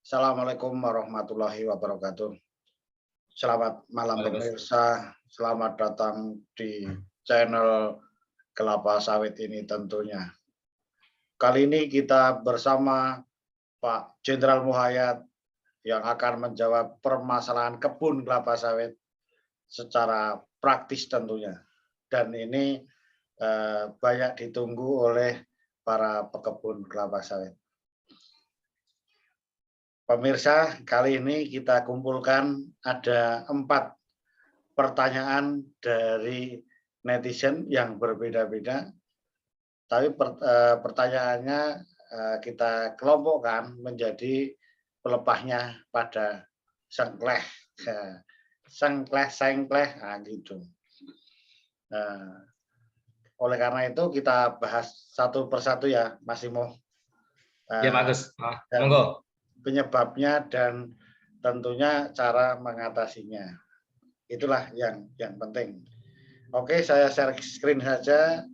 Assalamualaikum warahmatullahi wabarakatuh. Selamat malam pemirsa, selamat datang di channel Kelapa Sawit ini tentunya. Kali ini kita bersama Pak Jenderal Muhayat yang akan menjawab permasalahan kebun kelapa sawit secara praktis tentunya. Dan ini banyak ditunggu oleh para pekebun kelapa sawit. Pemirsa, kali ini kita kumpulkan ada 4 pertanyaan dari netizen yang berbeda-beda. Tapi pertanyaannya kita kelompokkan menjadi pelepahnya pada sengkleh. Sengkleh, gitu. Oleh karena itu kita bahas satu persatu ya, Mas Imo. Ya, Pak Agus. Monggo. Penyebabnya dan tentunya cara mengatasinya. Itulah yang penting. Oke, saya share screen saja.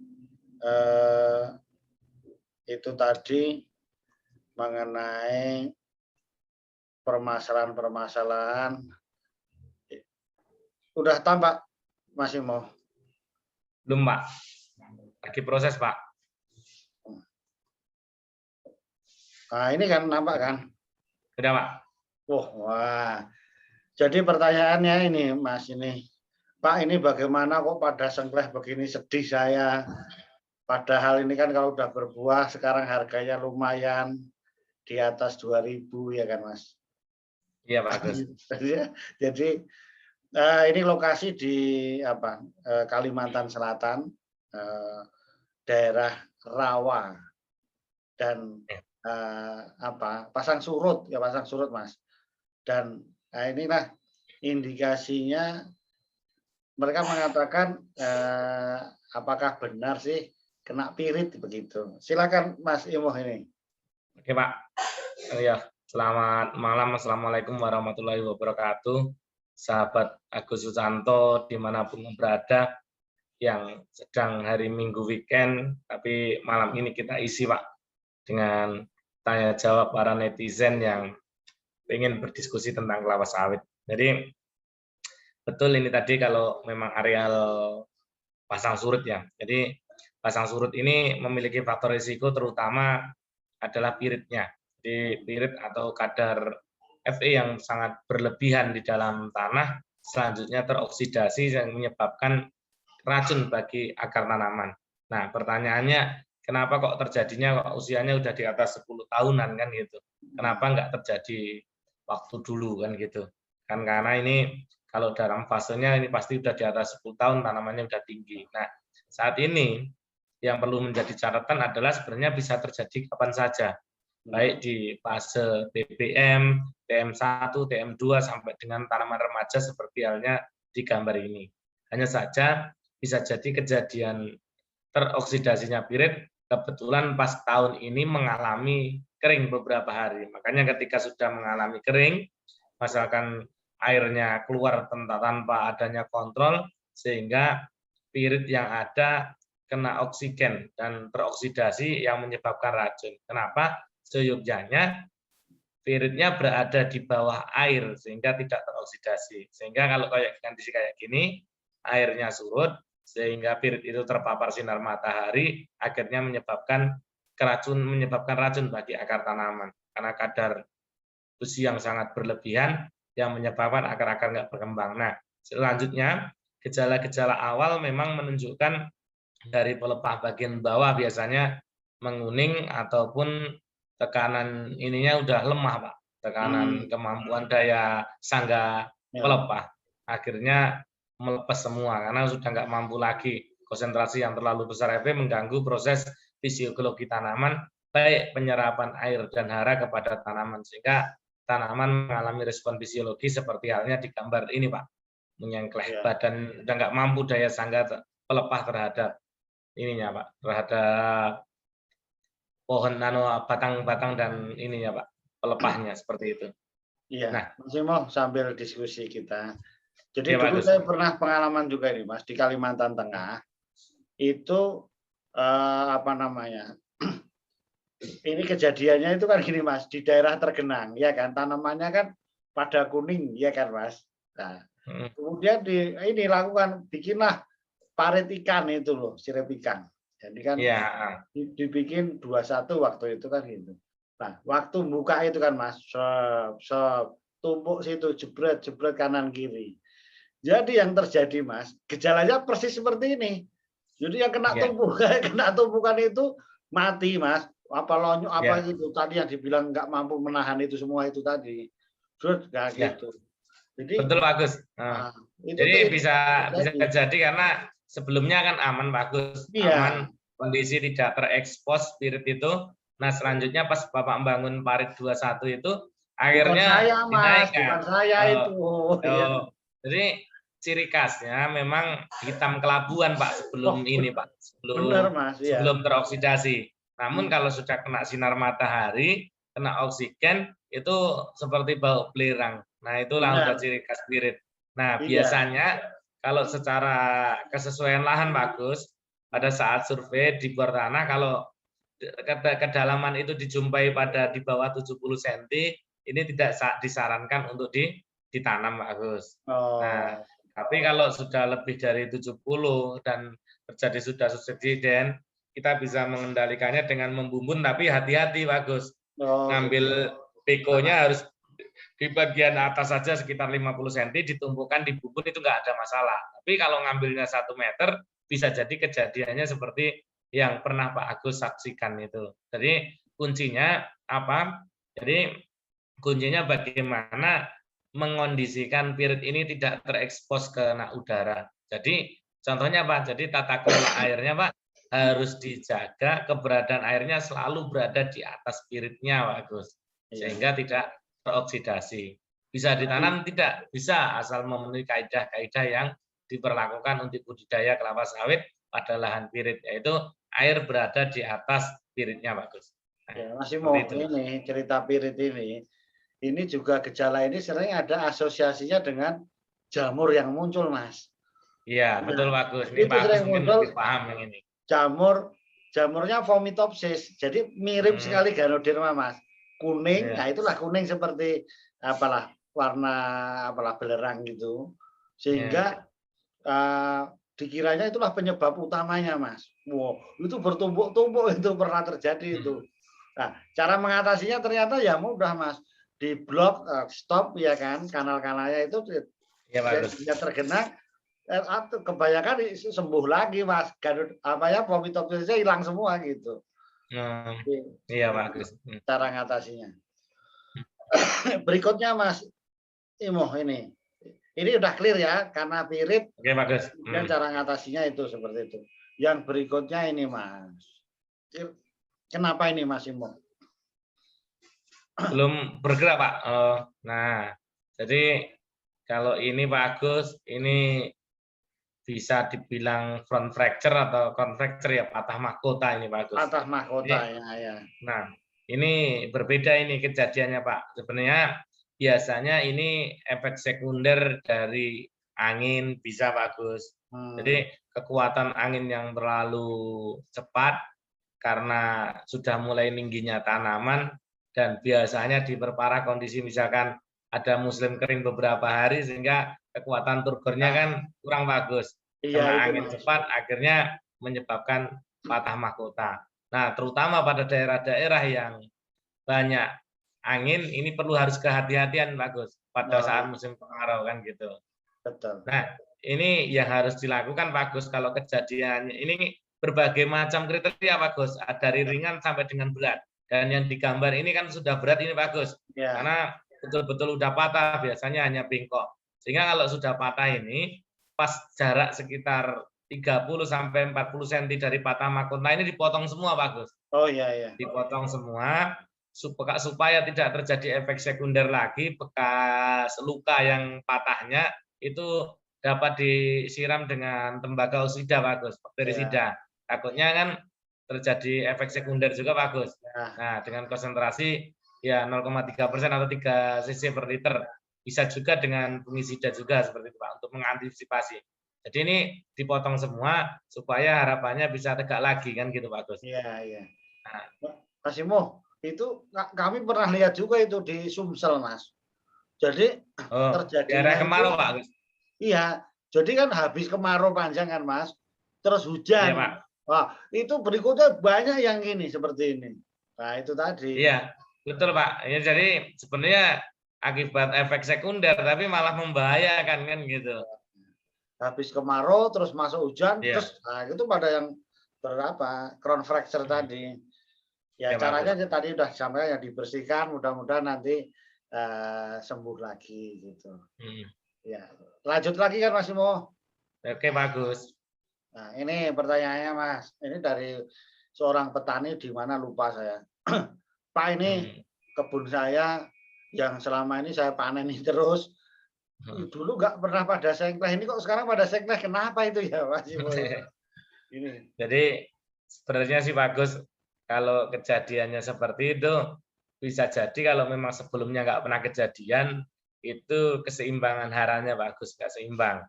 Itu tadi mengenai permasalahan-permasalahan. Udah tampak, Mas Imo? Belum, Pak. Lagi proses, Pak. Nah, ini kan nampak kan? Udah, Pak. Wah. Jadi pertanyaannya ini, Mas, ini. Pak, ini bagaimana kok pada sengkleh begini, sedih saya. Padahal ini kan kalau udah berbuah sekarang harganya lumayan di atas 2.000 ya kan, Mas? Iya, Pak Agus. Jadi ini lokasi di Kalimantan Selatan, daerah Rawa dan pasang surut ya, pasang surut, Mas. Dan inilah indikasinya mereka mengatakan apakah benar sih kena pirit begitu. Silakan Mas Imo ini. Oke, Pak. Ya, selamat malam. Assalamualaikum warahmatullahi wabarakatuh. Sahabat Agus Susanto dimanapun berada yang sedang hari Minggu weekend, tapi malam ini kita isi, Pak, dengan tanya jawab para netizen yang ingin berdiskusi tentang kelapa sawit. Jadi betul ini tadi kalau memang areal pasang surut ya. Jadi pasang surut ini memiliki faktor risiko terutama adalah piritnya. Jadi pirit atau kadar Fe yang sangat berlebihan di dalam tanah selanjutnya teroksidasi yang menyebabkan racun bagi akar tanaman. Nah, pertanyaannya kenapa kok terjadinya kok usianya udah di atas 10 tahunan kan gitu. Kenapa nggak terjadi waktu dulu kan gitu. Kan karena ini kalau dalam fasenya ini pasti udah di atas 10 tahun tanamannya udah tinggi. Nah, saat ini yang perlu menjadi catatan adalah sebenarnya bisa terjadi kapan saja. Baik di fase TBM, TM1, TM2 sampai dengan tanaman remaja seperti halnya di gambar ini. Hanya saja bisa jadi kejadian teroksidasinya pirit kebetulan pas tahun ini mengalami kering beberapa hari. Makanya ketika sudah mengalami kering, misalkan airnya keluar tanpa adanya kontrol, sehingga pirit yang ada kena oksigen dan teroksidasi yang menyebabkan racun. Kenapa? Seyogyanya piritnya berada di bawah air sehingga tidak teroksidasi. Sehingga kalau kayak kondisi kayak gini, airnya surut sehingga pirit itu terpapar sinar matahari, akhirnya menyebabkan racun bagi akar tanaman karena kadar besi yang sangat berlebihan yang menyebabkan akar-akar nggak berkembang. Nah, selanjutnya gejala-gejala awal memang menunjukkan dari pelepah bagian bawah biasanya menguning ataupun tekanan ininya udah lemah, Pak. Tekanan kemampuan daya sangga pelepah. Akhirnya melepas semua karena sudah nggak mampu lagi. Konsentrasi yang terlalu besar Fe mengganggu proses fisiologi tanaman, baik penyerapan air dan hara kepada tanaman. Sehingga tanaman mengalami respon fisiologi seperti halnya di gambar ini, Pak. Menyengkleh badan, udah nggak mampu daya sangga pelepah terhadap ininya, Pak, terhadap pohon batang-batang dan ininya, Pak, pelepahnya seperti itu. Iya, nah, Mas Imo sambil diskusi kita. Jadi ya, dulu saya pernah pengalaman juga nih, Mas, di Kalimantan Tengah. Itu ini kejadiannya itu kan gini Mas, di daerah tergenang, ya kan, tanamannya kan pada kuning, ya kan Mas. Nah, kemudian ini lakukan bikinlah parit ikan itu loh, sirip ikan. Jadi kan Iya. dibikin 21 waktu itu kan gitu. Nah, waktu buka itu kan Mas, tumpuk situ jebret jebret kanan kiri. Jadi yang terjadi Mas, gejalanya persis seperti ini. Jadi yang kena Iya. kena tumpukan itu mati Mas. Apa lonyok apa Iya. itu tadi yang dibilang nggak mampu menahan itu semua itu tadi. Terus nggak Iya. gitu. Jadi Betul Bagus. itu tuh Jadi itu bisa terjadi. jadi karena sebelumnya kan aman Bagus, Iya, aman, kondisi tidak terekspos spirit itu. Nah, selanjutnya pas Bapak membangun parit 21 itu bukan akhirnya saya Mas, bukan dinaikkan. saya itu. Iya. Jadi ciri khasnya memang hitam kelabuan Pak Oh, sebelum ini Pak, benar sebelum Mas, ya. sebelum teroksidasi. Namun Hmm. kalau sudah kena sinar matahari, kena oksigen itu seperti bau belerang. Nah, itulah udah Benar. ciri khas spirit. Nah, Iya. biasanya kalau secara kesesuaian lahan bagus, pada saat survei di bor tanah, kalau kedalaman itu dijumpai pada di bawah 70 cm, ini tidak disarankan untuk ditanam bagus. Nah, Oh, tapi kalau sudah lebih dari 70 dan terjadi sudah subsiden, kita bisa mengendalikannya dengan membumbun, tapi hati-hati bagus. oh gitu. Ngambil pikonya harus di bagian atas saja sekitar 50 cm, ditumpukan di bumbun itu nggak ada masalah. Tapi kalau ngambilnya 1 meter, bisa jadi kejadiannya seperti yang pernah Pak Agus saksikan itu. Jadi kuncinya apa? Jadi kuncinya bagaimana mengondisikan pirit ini tidak terekspos ke udara. Jadi contohnya Pak, jadi tata kelola airnya Pak harus dijaga keberadaan airnya selalu berada di atas piritnya Pak Agus, Iya. sehingga tidak teroksidasi. Bisa ditanam tidak? Bisa, asal memenuhi kaidah-kaidah yang diperlakukan untuk budidaya kelapa sawit pada lahan pirit, yaitu air berada di atas piritnya Pak Gus. Nah, Ya, masih seperti mau itu. ini cerita pirit ini juga gejala ini sering ada asosiasinya dengan jamur yang muncul, Mas. Iya, betul Nah, Pak Gus. Ini itu Pak Agus sering mungkin lebih muncul paham yang ini. jamurnya Vomitopsis. Jadi mirip sekali Ganoderma, Mas. Kuning, Iya. nah itulah kuning seperti apalah warna apalah belerang gitu. Iya. Sehingga dikiranya itulah penyebab utamanya, Mas. Wow, itu bertumpuk-tumpuk itu pernah terjadi itu. Nah, cara mengatasinya ternyata ya mudah, Mas. Di blok, stop ya kan, kanal-kanalnya itu Iya Pak Gus. dia tergenang, kebanyakan sembuh lagi, Mas. Apa ya, vomitopsisnya hilang semua gitu. Iya Pak Gus. Cara ngatasinya. Berikutnya, Mas Imo ini. Ini udah clear ya, karena pirit. Oke Pak Gus. Dan cara ngatasinya itu seperti itu. Yang berikutnya ini, Mas. Kenapa ini, Mas Imo? Belum bergerak Pak. Nah, jadi kalau ini Pak Agus, ini bisa dibilang front fracture atau con fracture ya, patah mahkota ini Pak Agus. Patah mahkota ya. Nah, ini berbeda ini kejadiannya Pak. Sebenarnya biasanya ini efek sekunder dari angin bisa Pak Agus. Jadi kekuatan angin yang terlalu cepat karena sudah mulai tingginya tanaman dan biasanya diperparah kondisi misalkan ada musim kering beberapa hari sehingga kekuatan turgornya kan kurang bagus. Karena angin cepat akhirnya menyebabkan patah mahkota. Nah, terutama pada daerah-daerah yang banyak angin, ini perlu harus kehati-hatian bagus pada saat musim kemarau kan gitu. Betul. Nah, ini yang harus dilakukan bagus kalau kejadian ini berbagai macam kriteria bagus, dari ringan sampai dengan berat. Dan yang digambar ini kan sudah berat ini bagus, karena betul-betul udah patah, biasanya hanya bengkok. Sehingga kalau sudah patah ini, pas jarak sekitar 30 sampai 40 cm dari patah mahkota ini dipotong semua bagus. Oh iya. Dipotong semua supaya tidak terjadi efek sekunder lagi, bekas luka yang patahnya itu dapat disiram dengan tembakau-sida bagus, bakterisida. Takutnya kan terjadi efek sekunder juga bagus. Nah, dengan konsentrasi ya 0,3% atau 3 cc per liter. Bisa juga dengan fungisida juga seperti itu Pak, untuk mengantisipasi. Jadi ini dipotong semua supaya harapannya bisa tegak lagi kan gitu Pak Gus. Iya. Nah, Mas Imo, itu kami pernah lihat juga itu di Sumsel, Mas. Jadi Oh, daerah terjadinya itu, kemarau Pak Agus. iya, jadi kan habis kemarau panjang kan, Mas, terus Iya hujan. Pak. Wah, itu berikutnya banyak yang ini seperti ini. Nah, itu tadi. Iya, betul Pak. Ya, jadi sebenarnya akibat efek sekunder tapi malah membahayakan kan gitu. Habis kemarau terus masuk hujan, Iya. terus nah, itu pada yang berapa crown fracture tadi. Ya Ya bagus. caranya tadi udah sampai yang dibersihkan, mudah-mudahan nanti sembuh lagi gitu. Ya, lanjut lagi kan Mas Imo. Oke, bagus. Nah, ini pertanyaannya Mas. Ini dari seorang petani di mana lupa saya. Pak, ini kebun saya yang selama ini saya paneni terus. Dulu nggak pernah pada sengkleh, ini kok sekarang pada sengkleh, kenapa itu ya Mas Imo? Ini. Jadi sebenarnya sih bagus kalau kejadiannya seperti itu, bisa jadi kalau memang sebelumnya nggak pernah kejadian, itu keseimbangan haranya bagus, nggak seimbang.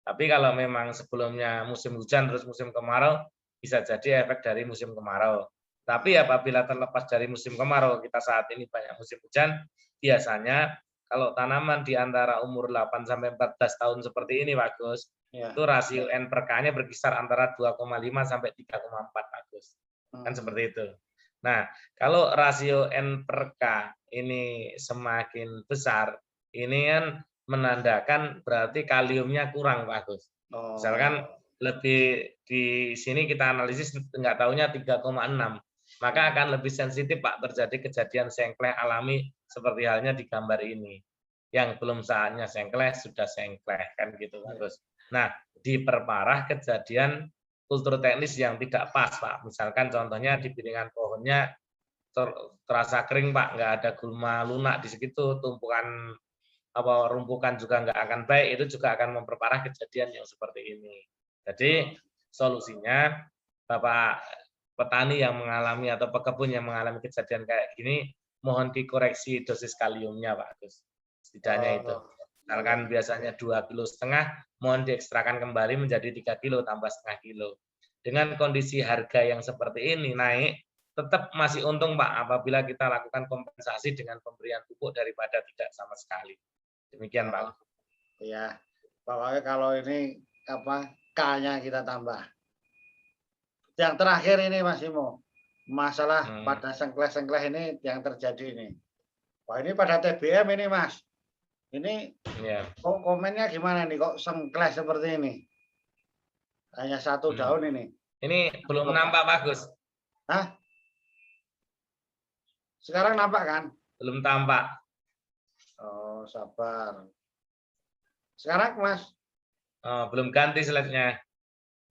Tapi kalau memang sebelumnya musim hujan terus musim kemarau, bisa jadi efek dari musim kemarau. Tapi apabila terlepas dari musim kemarau, kita saat ini banyak musim hujan, biasanya kalau tanaman di antara umur 8 sampai 14 tahun seperti ini bagus, Ya. itu rasio N per K-nya berkisar antara 2,5 sampai 3,4 bagus. Kan seperti itu. Nah, kalau rasio N per K ini semakin besar, ini kan menandakan berarti kaliumnya kurang bagus. Misalkan lebih di sini kita analisis nggak tahunya 3,6, maka akan lebih sensitif Pak terjadi kejadian sengkleh alami seperti halnya di gambar ini. Yang belum saatnya sengkleh sudah sengkleh kan gitu bagus. Nah, diperparah kejadian kultur teknis yang tidak pas Pak. Misalkan contohnya di piringan pohonnya terasa kering Pak, nggak ada gulma lunak di situ, tumpukan apa rumpukan juga nggak akan baik, itu juga akan memperparah kejadian yang seperti ini. Jadi solusinya Bapak petani yang mengalami atau pekebun yang mengalami kejadian kayak gini, mohon dikoreksi dosis kaliumnya Pak Agus. Setidaknya itu. Misalkan biasanya 2,5 kg, mohon diekstrakan kembali menjadi 3 kilo tambah setengah kilo. Dengan kondisi harga yang seperti ini naik, tetap masih untung Pak apabila kita lakukan kompensasi dengan pemberian pupuk daripada tidak sama sekali. Demikian Pak. Iya, pokoknya kalau ini apa K-nya kita tambah. Yang terakhir ini Mas Imo, masalah pada sengkleh-sengkleh ini yang terjadi ini. Wah ini pada TBM ini Mas. Ini kok komennya gimana nih kok sengkleh seperti ini? Hanya satu daun ini. Ini belum nampak bagus. Hah? Sekarang nampak kan? Belum tampak. Oh, sabar. Sekarang, Mas? Oh, belum ganti slide-nya.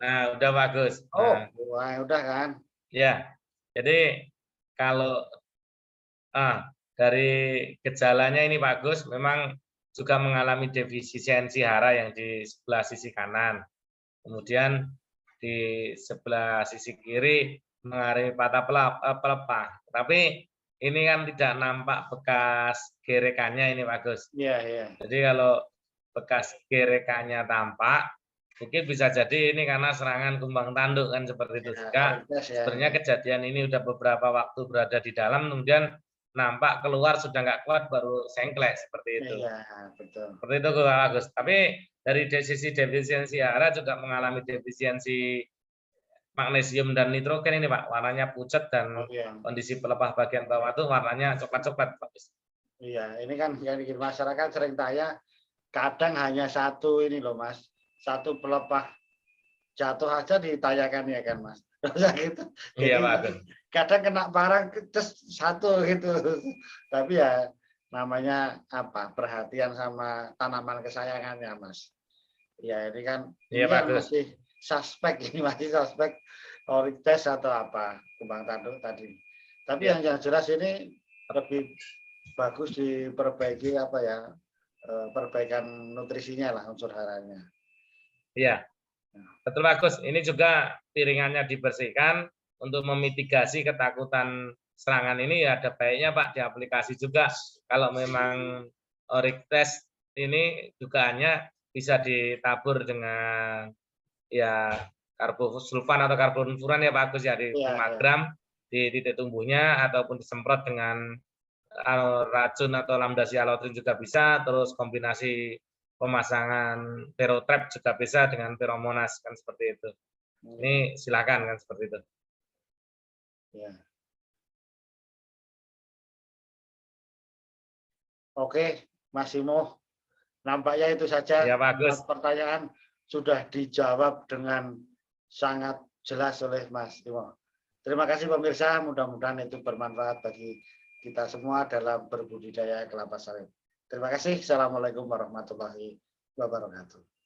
Nah, udah bagus. Nah. Oh, wah, udah kan? Ya. Jadi kalau dari gejalanya ini bagus, memang juga mengalami defisiensi hara yang di sebelah sisi kanan. Kemudian di sebelah sisi kiri mengalami patah pelepah. Tapi ini kan tidak nampak bekas gerekannya ini bagus. Iya, iya. Jadi kalau bekas gerekannya tampak, mungkin bisa jadi ini karena serangan kumbang tanduk kan seperti itu. Jika sebenarnya kejadian ini udah beberapa waktu berada di dalam, kemudian nampak keluar sudah nggak kuat baru sengkleh seperti itu. Iya, betul. Seperti itu Agus. Tapi dari sisi defisiensi hara juga mengalami defisiensi magnesium dan nitrogen ini Pak, warnanya pucat dan kondisi pelepah bagian bawah itu warnanya coklat-coklat Pak. Iya, ini kan yang di masyarakat sering tanya, kadang hanya satu ini loh Mas, satu pelepah jatuh aja ditanyakan ya kan Mas. Gitu. Iya Pak. Kadang kena parang terus satu gitu. Tapi ya namanya apa? Perhatian sama tanaman kesayangannya Mas. Ya ini kan ini masih suspek, ini masih suspek orites atau apa kumbang tanduk tadi. Tapi yang jelas ini lebih bagus diperbaiki apa ya, perbaikan nutrisinya lah, unsur haranya. Iya, betul bagus. Ini juga piringannya dibersihkan untuk memitigasi ketakutan serangan ini. Ya ada baiknya Pak diaplikasi juga. Kalau memang orites ini dugaannya bisa ditabur dengan ya karbosulfan atau karbonfuran ya Pak Agus ya di 5 gram di titik tumbuhnya ataupun disemprot dengan racun atau lambda-cyhalothrin juga bisa, terus kombinasi pemasangan Verotrap juga bisa dengan Veromonas kan seperti itu. Ini silakan kan seperti itu. Ya. Oke, Mas Simo, nampaknya itu saja. Ya, Pak Agus. Pertanyaan sudah dijawab dengan sangat jelas oleh Mas Simo. Terima kasih pemirsa, mudah-mudahan itu bermanfaat bagi kita semua dalam berbudidaya kelapa sawit. Terima kasih. Assalamualaikum warahmatullahi wabarakatuh.